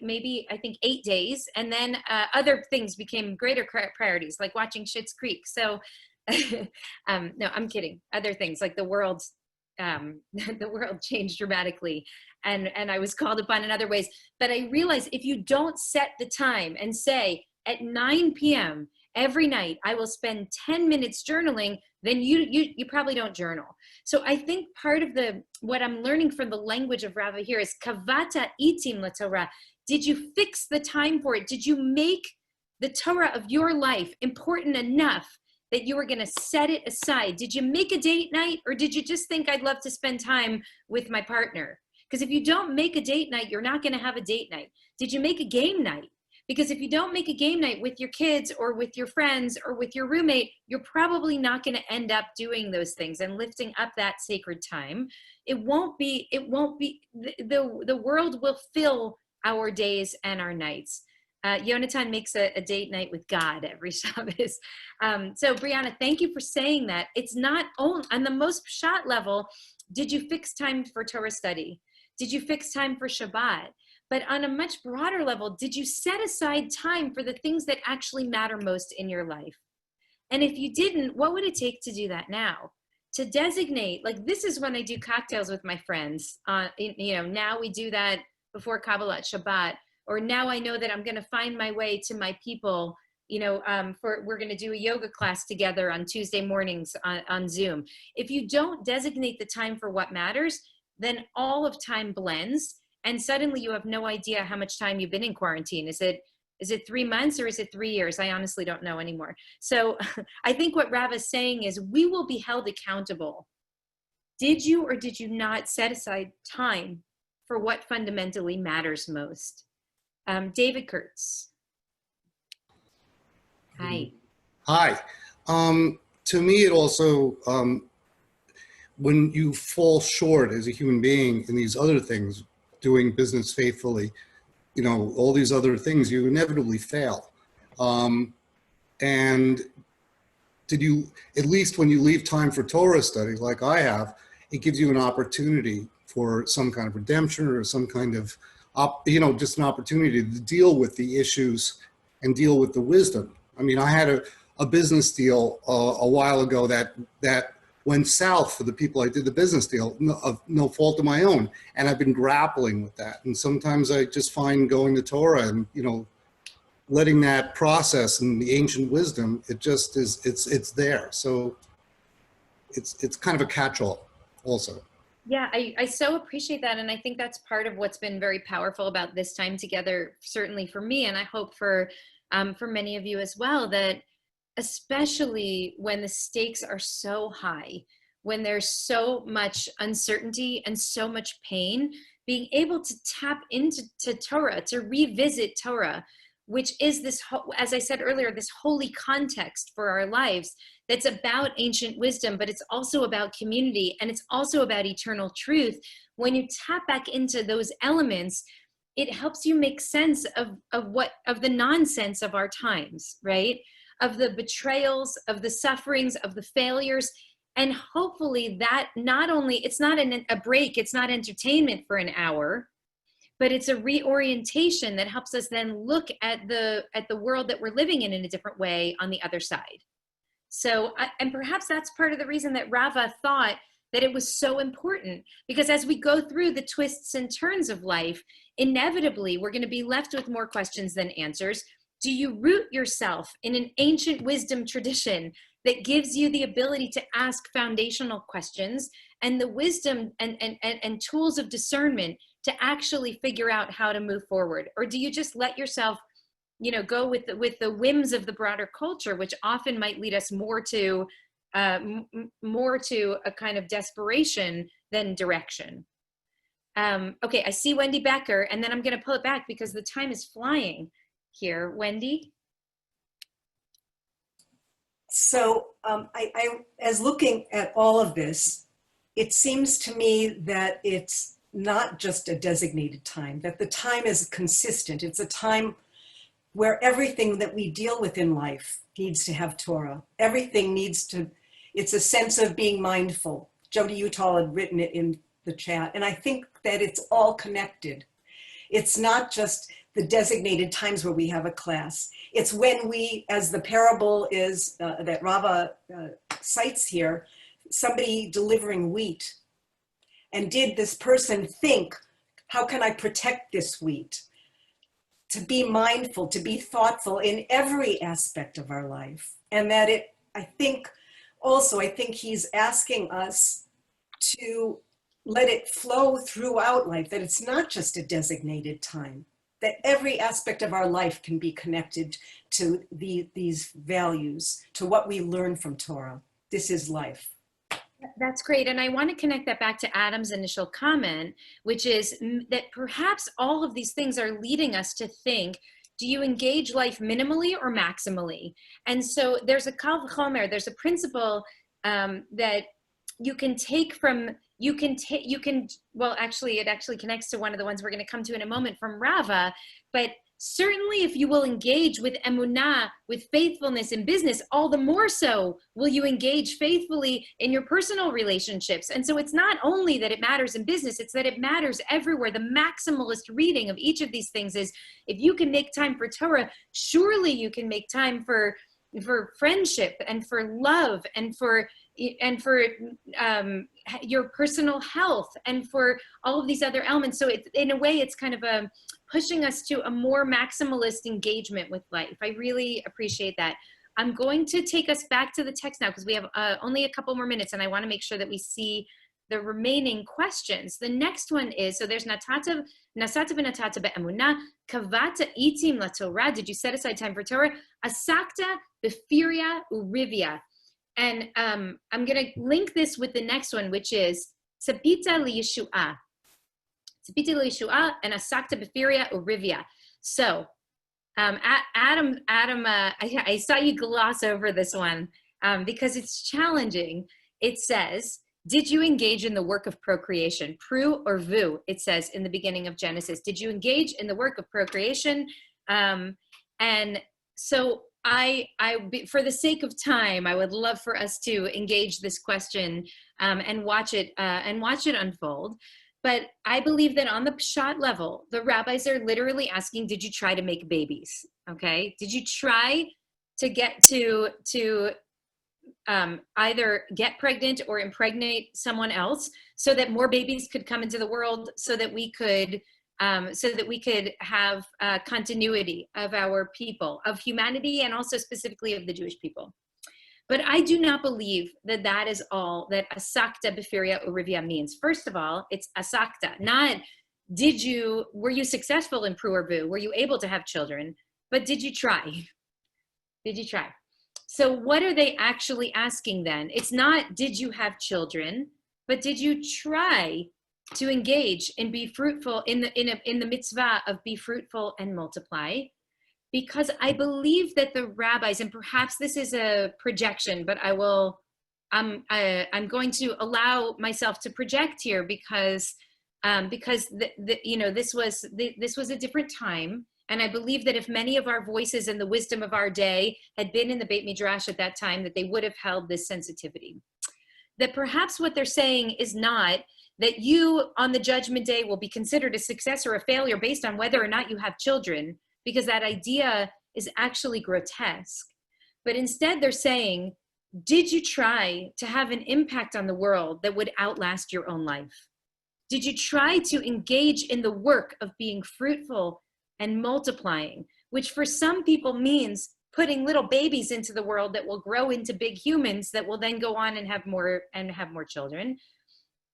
Speaker 1: think 8 days, and then other things became greater priorities, like watching Schitt's Creek. So no, I'm kidding. Other things like the world changed dramatically, and I was called upon in other ways. But I realized if you don't set the time and say at 9 p.m. every night, I will spend 10 minutes journaling, then you probably don't journal. So I think part of what I'm learning from the language of Rabbi here is kavata itim l'Torah. Did you fix the time for it? Did you make the Torah of your life important enough that you were going to set it aside? Did you make a date night, or did you just think I'd love to spend time with my partner? Because if you don't make a date night, you're not going to have a date night. Did you make a game night? Because if you don't make a game night with your kids or with your friends or with your roommate, you're probably not going to end up doing those things and lifting up that sacred time. The world will fill our days and our nights. Yonatan makes a date night with God every Shabbos. So Brianna, thank you for saying that. It's not only on the most pshat level, did you fix time for Torah study? Did you fix time for Shabbat? But on a much broader level, did you set aside time for the things that actually matter most in your life? And if you didn't, what would it take to do that now? To designate, like, this is when I do cocktails with my friends. Now we do that before Kabbalat Shabbat, or now I know that I'm going to find my way to my people. We're going to do a yoga class together on Tuesday mornings on Zoom. If you don't designate the time for what matters, then all of time blends. And suddenly you have no idea how much time you've been in quarantine. Is it 3 months or is it 3 years? I honestly don't know anymore. So I think what Rav is saying is we will be held accountable Did you or did you not set aside time for what fundamentally matters most? David Kurtz. Hi.
Speaker 8: Hi. To me, it also, when you fall short as a human being in these other things, doing business faithfully, you know, all these other things, you inevitably fail. And did you, at least when you leave time for Torah study, like I have, it gives you an opportunity for some kind of redemption or some kind of, you know, just an opportunity to deal with the issues and deal with the wisdom. I mean, I had a business deal a while ago that went south for the people I did the business deal, of no fault of my own. And I've been grappling with that. And sometimes I just find going to Torah and, you know, letting that process and the ancient wisdom, it just is, it's there. So it's kind of a catch-all also.
Speaker 1: Yeah, I so appreciate that. And I think that's part of what's been very powerful about this time together, certainly for me, and I hope for many of you as well, that especially when the stakes are so high, when there's so much uncertainty and so much pain, being able to tap into Torah, to revisit Torah, which is this, as I said earlier, this holy context for our lives that's about ancient wisdom, but it's also about community, and it's also about eternal truth. When you tap back into those elements, it helps you make sense of the nonsense of our times, right? Of the betrayals, of the sufferings, of the failures. And hopefully that not only, it's not a break, it's not entertainment for an hour, but it's a reorientation that helps us then look at the world that we're living in a different way on the other side. So, and perhaps that's part of the reason that Rava thought that it was so important, because as we go through the twists and turns of life, inevitably we're going to be left with more questions than answers. Do you root yourself in an ancient wisdom tradition that gives you the ability to ask foundational questions and the wisdom and tools of discernment to actually figure out how to move forward? Or do you just let yourself, you know, go with the whims of the broader culture, which often might lead us more to a kind of desperation than direction? Okay, I see Wendy Becker, and then I'm going to pull it back because the time is flying here. Wendy?
Speaker 9: So I as looking at all of this, it seems to me that it's not just a designated time, that the time is consistent. It's a time where everything that we deal with in life needs to have Torah. Everything needs to, it's a sense of being mindful. Jody Utah had written it in the chat, and I think that it's all connected. It's not just the designated times where we have a class. It's when we, as the parable is that Rava cites here, somebody delivering wheat. And did this person think, how can I protect this wheat? To be mindful, to be thoughtful in every aspect of our life. And that it, I think he's asking us to let it flow throughout life, that it's not just a designated time, that every aspect of our life can be connected to these values, to what we learn from Torah. This is life.
Speaker 1: That's great. And I want to connect that back to Adam's initial comment, which is that perhaps all of these things are leading us to think, do you engage life minimally or maximally? And so there's a kal v'chomer, there's a principle that you can take from, well, actually, it actually connects to one of the ones we're going to come to in a moment from Rava, but certainly if you will engage with emunah, with faithfulness in business, all the more so will you engage faithfully in your personal relationships. And so it's not only that it matters in business, it's that it matters everywhere. The maximalist reading of each of these things is, if you can make time for Torah, surely you can make time for friendship and for love and for your personal health and for all of these other elements. So it's, in a way, it's kind of pushing us to a more maximalist engagement with life. I really appreciate that. I'm going to take us back to the text now because we have only a couple more minutes, and I want to make sure that we see the remaining questions. The next one is, so there's nasata v'natata be'emunah, kavata itim laTorah. Did you set aside time for Torah? Asakta b'firia urivia. And I'm going to link this with the next one, which is Tzapita liyeshu'a. Tzapita liyeshu'a and asakta b'firia urivia. So Adam, I saw you gloss over this one because it's challenging. It says, did you engage in the work of procreation? Pru or vu, it says in the beginning of Genesis. Did you engage in the work of procreation? And so for the sake of time, I would love for us to engage this question and watch it unfold. But I believe that on the pshat level, the rabbis are literally asking, did you try to make babies? Okay, did you try to get to either get pregnant or impregnate someone else so that more babies could come into the world, so that we could have continuity of our people, of humanity, and also specifically of the Jewish people. But I do not believe that that is all that asakta b'firia urivia means. First of all, it's asakta, not were you successful in pru or vu? Were you able to have children? But did you try? Did you try? So what are they actually asking then? It's not, did you have children, but did you try to engage and be fruitful in the mitzvah of be fruitful and multiply? Because I believe that the rabbis, and perhaps this is a projection, but I'm going to allow myself to project here because this was a different time. And I believe that if many of our voices and the wisdom of our day had been in the Beit Midrash at that time, that they would have held this sensitivity. That perhaps what they're saying is not that you on the judgment day will be considered a success or a failure based on whether or not you have children, because that idea is actually grotesque. But instead they're saying, did you try to have an impact on the world that would outlast your own life? Did you try to engage in the work of being fruitful and multiplying, which for some people means putting little babies into the world that will grow into big humans that will then go on and have more children.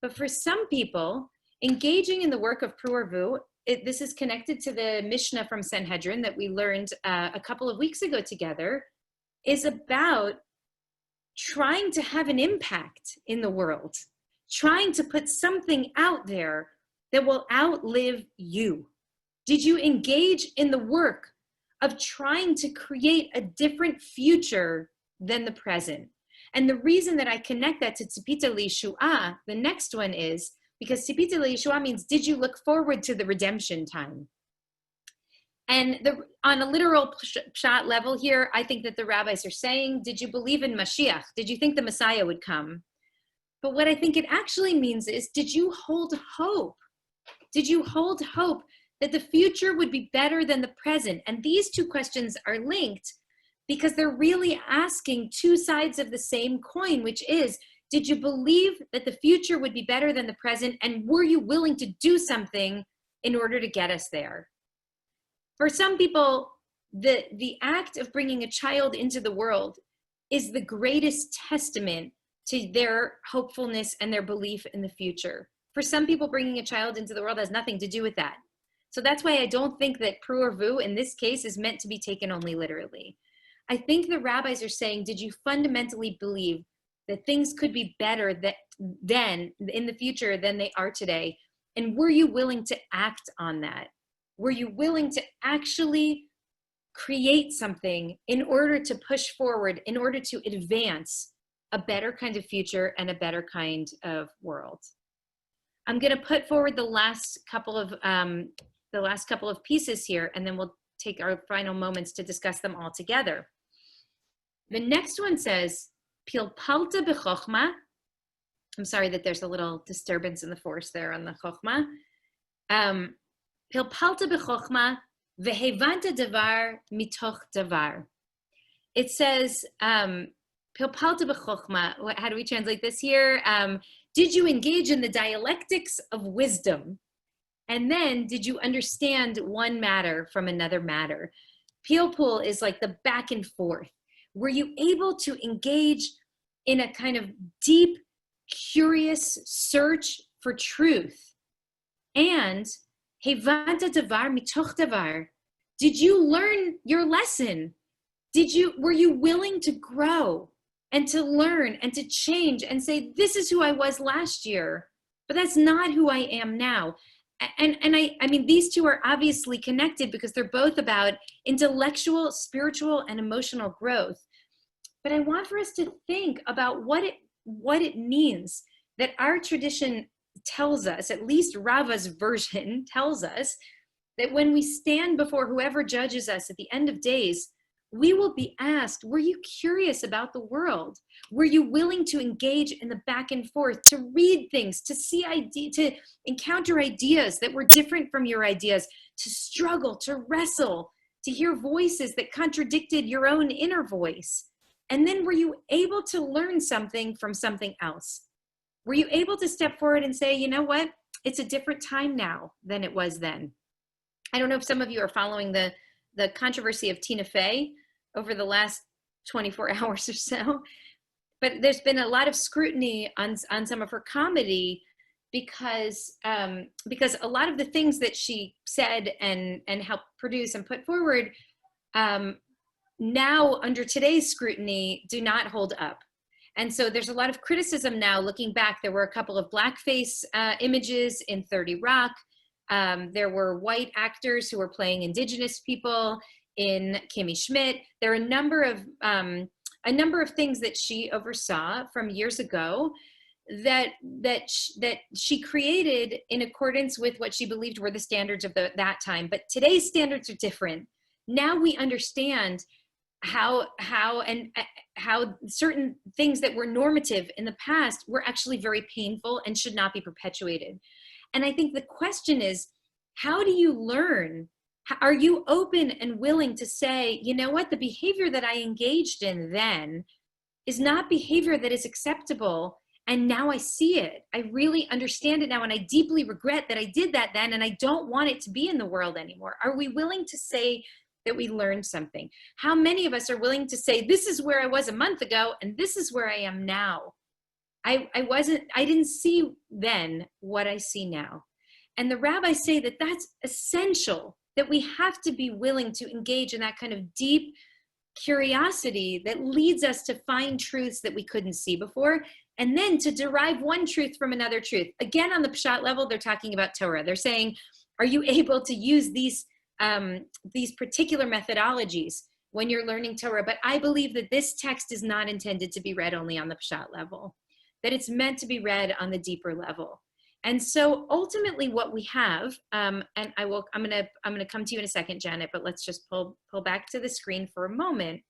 Speaker 1: But for some people, engaging in the work of pru or vu, this is connected to the Mishnah from Sanhedrin that we learned a couple of weeks ago together, is about trying to have an impact in the world, trying to put something out there that will outlive you. Did you engage in the work of trying to create a different future than the present? And the reason that I connect that to Tzipita Liyeshu'a, the next one is because Tzipita Liyeshu'a means, did you look forward to the redemption time? And on a literal pshat level here, I think that the rabbis are saying, did you believe in Mashiach? Did you think the Messiah would come? But what I think it actually means is, did you hold hope? Did you hold hope that the future would be better than the present? And these two questions are linked because they're really asking two sides of the same coin, which is, did you believe that the future would be better than the present? And were you willing to do something in order to get us there? For some people, the act of bringing a child into the world is the greatest testament to their hopefulness and their belief in the future. For some people, bringing a child into the world has nothing to do with that. So that's why I don't think that pru or vu in this case is meant to be taken only literally. I think the rabbis are saying, did you fundamentally believe that things could be better then in the future than they are today? And were you willing to act on that? Were you willing to actually create something in order to push forward, in order to advance a better kind of future and a better kind of world? I'm going to put forward the last couple of pieces here, and then we'll take our final moments to discuss them all together. The next one says, Pilpalta b'chokhma. I'm sorry that there's a little disturbance in the force there on the chokhma. Pilpalta b'chokhma v'hevanta davar mitoch davar. It says, Pilpalta b'chokhma. How do we translate this here? Did you engage in the dialectics of wisdom? And then did you understand one matter from another matter? Pilpul is like the back and forth. Were you able to engage in a kind of deep, curious search for truth? And Hevanta davar mitoch davar. Did you learn your lesson? Were you willing to grow and to learn and to change and say, this is who I was last year, but that's not who I am now. And I mean, these two are obviously connected because they're both about intellectual, spiritual, and emotional growth. But I want for us to think about what it means that our tradition tells us, at least Rava's version tells us, that when we stand before whoever judges us at the end of days, we will be asked, were you curious about the world? Were you willing to engage in the back and forth, to read things, to see to encounter ideas that were different from your ideas, to struggle, to wrestle, to hear voices that contradicted your own inner voice? And then were you able to learn something from something else? Were you able to step forward and say, you know what? It's a different time now than it was then. I don't know if some of you are following the controversy of Tina Fey over the last 24 hours or so, but there's been a lot of scrutiny on some of her comedy because a lot of the things that she said and helped produce and put forward now under today's scrutiny do not hold up. And so there's a lot of criticism now. Looking back, there were a couple of blackface images in 30 Rock. There were white actors who were playing indigenous people in Kimmy Schmidt. There are a number of things that she oversaw from years ago that she created in accordance with what she believed were the standards of that time. But today's standards are different. Now we understand how certain things that were normative in the past were actually very painful and should not be perpetuated. And I think the question is, how do you learn? Are you open and willing to say, you know what, the behavior that I engaged in then is not behavior that is acceptable, and now I see it. I really understand it now, and I deeply regret that I did that then, and I don't want it to be in the world anymore. Are we willing to say that we learned something? How many of us are willing to say, this is where I was a month ago, and this is where I am now? I didn't see then what I see now. And the rabbis say that that's essential, that we have to be willing to engage in that kind of deep curiosity that leads us to find truths that we couldn't see before, and then to derive one truth from another truth. Again, on the Pshat level, they're talking about Torah. They're saying, are you able to use these particular methodologies when you're learning Torah? But I believe that this text is not intended to be read only on the Pshat level, that it's meant to be read on the deeper level. And so ultimately what we have, and I'm gonna come to you in a second, Janet, but let's just pull back to the screen for a moment.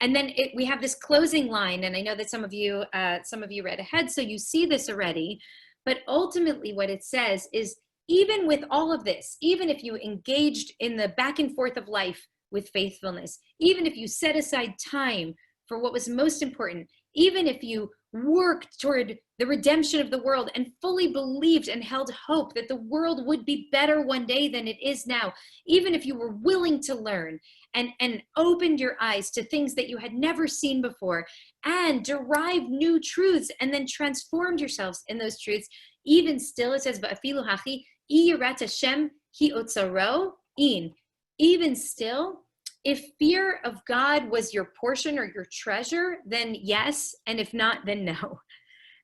Speaker 1: And then we have this closing line, and I know that some of you read ahead, so you see this already, but ultimately what it says is, even with all of this, even if you engaged in the back and forth of life with faithfulness, even if you set aside time for what was most important, even if you worked toward the redemption of the world and fully believed and held hope that the world would be better one day than it is now, even if you were willing to learn and opened your eyes to things that you had never seen before and derived new truths and then transformed yourselves in those truths, even still, it says, "Va'afilu hachi, yirat Hashem hi otzaro in." Even still, if fear of God was your portion or your treasure, then yes, and if not, then no.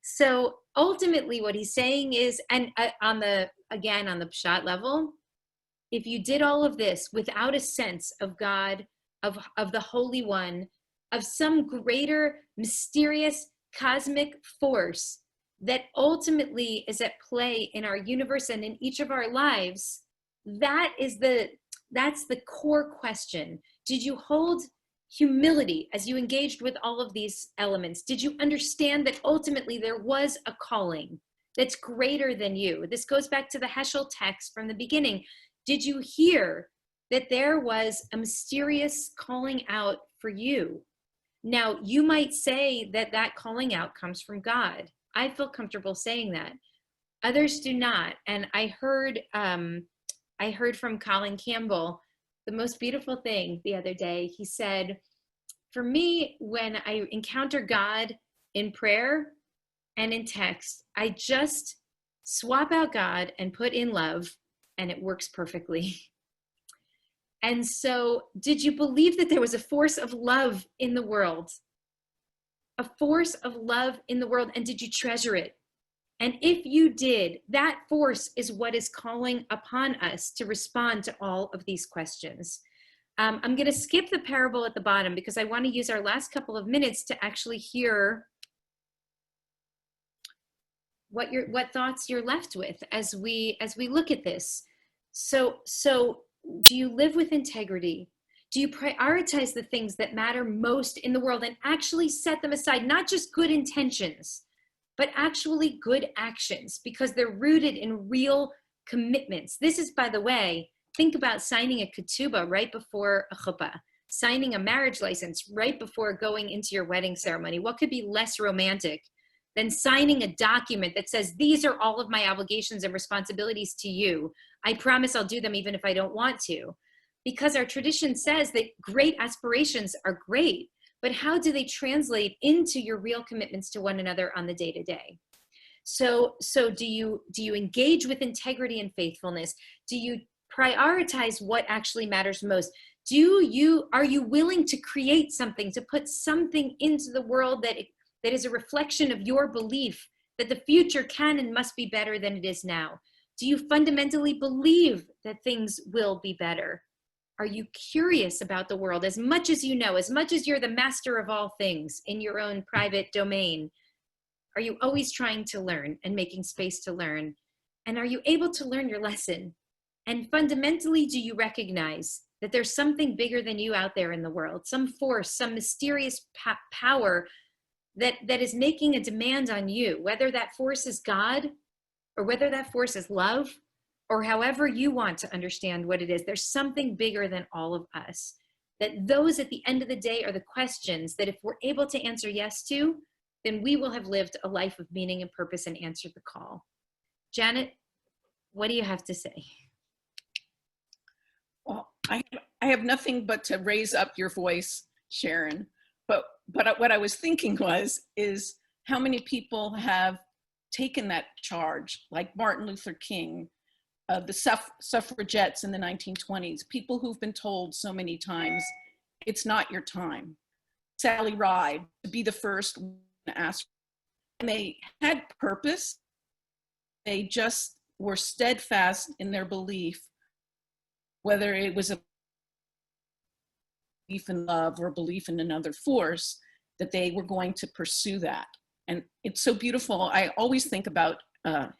Speaker 1: So ultimately what he's saying is, and on the Pshat level, if you did all of this without a sense of God, of the Holy One, of some greater, mysterious, cosmic force that ultimately is at play in our universe and in each of our lives, that's the core question. Did you hold humility as you engaged with all of these elements? Did you understand that ultimately there was a calling that's greater than you? This goes back to the Heschel text from the beginning. Did you hear that there was a mysterious calling out for you? Now, you might say that that calling out comes from God. I feel comfortable saying that. Others do not. And I heard from Colin Campbell the most beautiful thing the other day. He said, for me, when I encounter God in prayer and in text, I just swap out God and put in love, and it works perfectly. And so, did you believe that there was a force of love in the world? a force of love in the world, and did you treasure it? And if you did, that force is what is calling upon us to respond to all of these questions. I'm going to skip the parable at the bottom because I want to use our last couple of minutes to actually hear what thoughts you're left with as we look at this. So do you live with integrity? Do you prioritize the things that matter most in the world and actually set them aside, not just good intentions, but actually good actions, because they're rooted in real commitments? This is, by the way, think about signing a ketubah right before a chuppah, signing a marriage license right before going into your wedding ceremony. What could be less romantic than signing a document that says, these are all of my obligations and responsibilities to you. I promise I'll do them even if I don't want to. Because our tradition says that great aspirations are great, but how do they translate into your real commitments to one another on the day-to-day? So do you engage with integrity and faithfulness? Do you prioritize what actually matters most? Are you willing to create something, to put something into the world that is a reflection of your belief that the future can and must be better than it is now? Do you fundamentally believe that things will be better? Are you curious about the world as much as you know, as much as you're the master of all things in your own private domain? Are you always trying to learn and making space to learn? And are you able to learn your lesson? And fundamentally, do you recognize that there's something bigger than you out there in the world, some force, some mysterious power that is making a demand on you, whether that force is God or whether that force is love, or however you want to understand what it is? There's something bigger than all of us. That those at the end of the day are the questions that if we're able to answer yes to, then we will have lived a life of meaning and purpose and answered the call. Janet, what do you have to say?
Speaker 10: Well, I have nothing but to raise up your voice, Sharon. But what I was thinking is how many people have taken that charge, like Martin Luther King, the suffragettes in the 1920s, people who've been told so many times, it's not your time. Sally Ride, to be the first to ask. And they had purpose. They just were steadfast in their belief, whether it was a belief in love or a belief in another force, that they were going to pursue that. And it's so beautiful. I always think about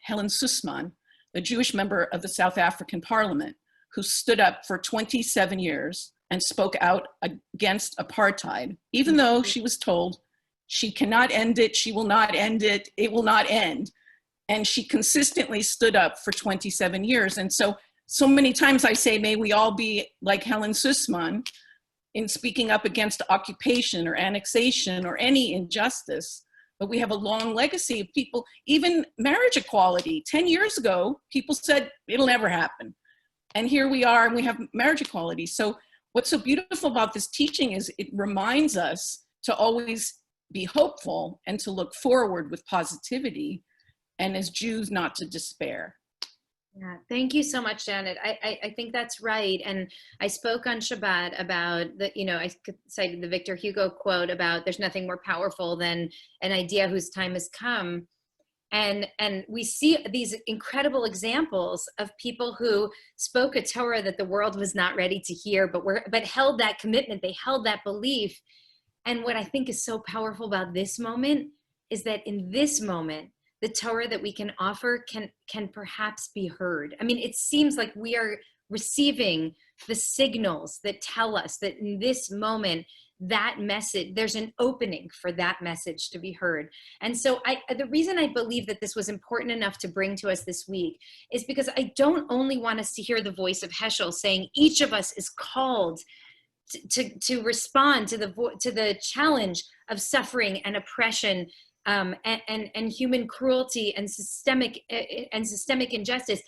Speaker 10: Helen Suzman, a Jewish member of the South African Parliament, who stood up for 27 years and spoke out against apartheid, even though she was told she cannot end it, she will not end it, it will not end. And she consistently stood up for 27 years. And so many times I say, may we all be like Helen Suzman in speaking up against occupation or annexation or any injustice. But we have a long legacy of people, even marriage equality. 10 years ago, people said it'll never happen. And here we are, and we have marriage equality. So what's so beautiful about this teaching is it reminds us to always be hopeful and to look forward with positivity, and as Jews, not to despair.
Speaker 1: Yeah, thank you so much, Janet. I think that's right. And I spoke on Shabbat about I cited the Victor Hugo quote about there's nothing more powerful than an idea whose time has come. And we see these incredible examples of people who spoke a Torah that the world was not ready to hear, but held that commitment, they held that belief. And what I think is so powerful about this moment is that in this moment, the Torah that we can offer can perhaps be heard. I mean, it seems like we are receiving the signals that tell us that in this moment, that message, there's an opening for that message to be heard. And so the reason I believe that this was important enough to bring to us this week is because I don't only want us to hear the voice of Heschel saying each of us is called to respond to the challenge of suffering and oppression, and human cruelty and systemic injustice,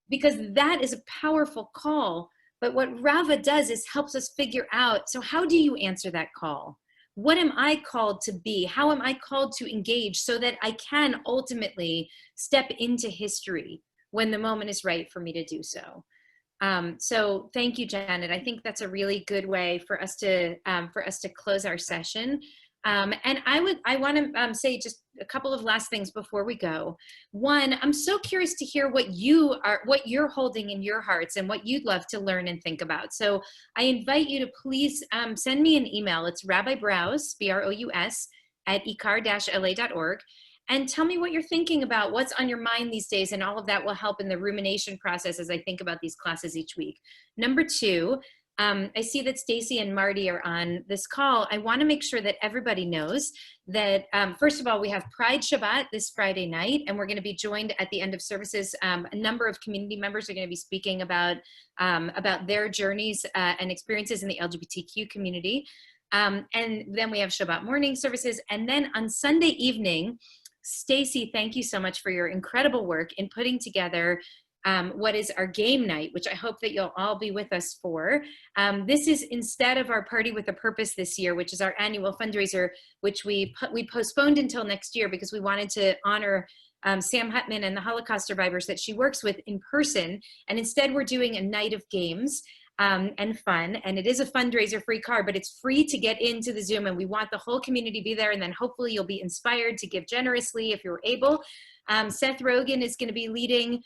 Speaker 1: because that is a powerful call. But what Rava does is helps us figure out, so how do you answer that call? What am I called to be? How am I called to engage so that I can ultimately step into history when the moment is right for me to do so? So thank you, Janet. I think that's a really good way for us to close our session. And I want to say just a couple of last things before we go. One, I'm so curious to hear what you're holding in your hearts and what you'd love to learn and think about. So I invite you to please send me an email. It's Rabbi Brous, Brous, at icar-la.org. And tell me what you're thinking about, what's on your mind these days, and all of that will help in the rumination process as I think about these classes each week. Number two, I see that Stacy and Marty are on this call. I want to make sure that everybody knows that, first of all, we have Pride Shabbat this Friday night, and we're going to be joined at the end of services. A number of community members are going to be speaking about their journeys and experiences in the LGBTQ community. And then we have Shabbat morning services. And then on Sunday evening, Stacy, thank you so much for your incredible work in putting together what is our game night, which I hope that you'll all be with us for. This is instead of our Party with a Purpose this year, which is our annual fundraiser, which we postponed until next year because we wanted to honor Sam Hutman and the Holocaust survivors that she works with in person. And instead we're doing a night of games and fun. And it is a fundraiser for ICAR, but it's free to get into the Zoom, and we want the whole community to be there. And then hopefully you'll be inspired to give generously if you're able. Seth Rogen is going to be leading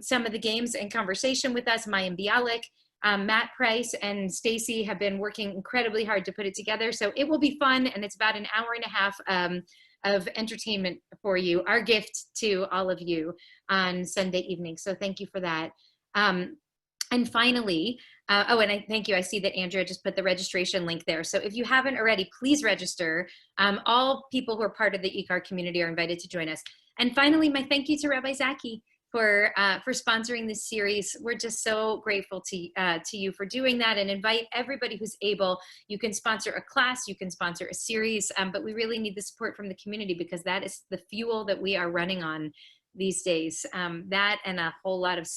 Speaker 1: some of the games and conversation with us. Mayim Bialik, Matt Price, and Stacy have been working incredibly hard to put it together. So it will be fun, and it's about an hour and a half of entertainment for you, our gift to all of you on Sunday evening. So thank you for that. And finally, and I thank you. I see that Andrea just put the registration link there. So if you haven't already, please register. All people who are part of the ICAR community are invited to join us. And finally, my thank you to Rabbi Zaki for sponsoring this series. We're just so grateful to you for doing that, and invite everybody who's able. You can sponsor a class, you can sponsor a series, but we really need the support from the community because that is the fuel that we are running on these days. That and a whole lot of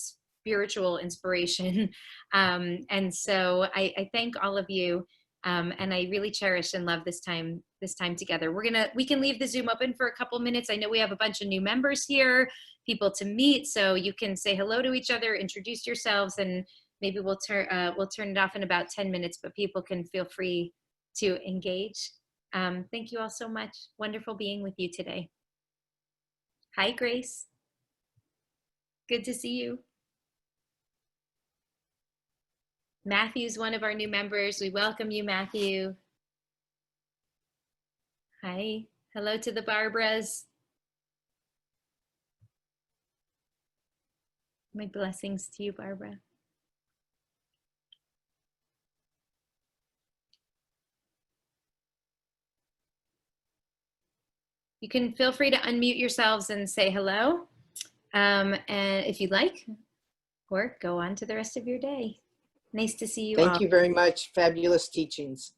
Speaker 1: spiritual inspiration. And so I thank all of you. And I really cherish and love this time together. We can leave the Zoom open for a couple minutes. I know we have a bunch of new members here, people to meet, so you can say hello to each other, introduce yourselves, and maybe we'll turn it off in about 10 minutes, but people can feel free to engage. Thank you all so much. Wonderful being with you today. Hi, Grace. Good to see you. Matthew's one of our new members. We welcome you, Matthew. Hi. Hello to the Barbaras. My blessings to you, Barbara. You can feel free to unmute yourselves and say hello, and if you'd like, or go on to the rest of your day. Nice to see you all.
Speaker 4: Thank you very much. Fabulous teachings.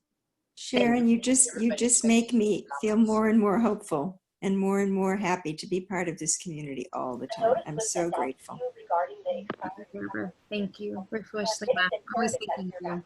Speaker 11: Sharon, you just make me feel more and more hopeful and more happy to be part of this community all the time. I'm so grateful.
Speaker 1: Thank you. Always thinking of you.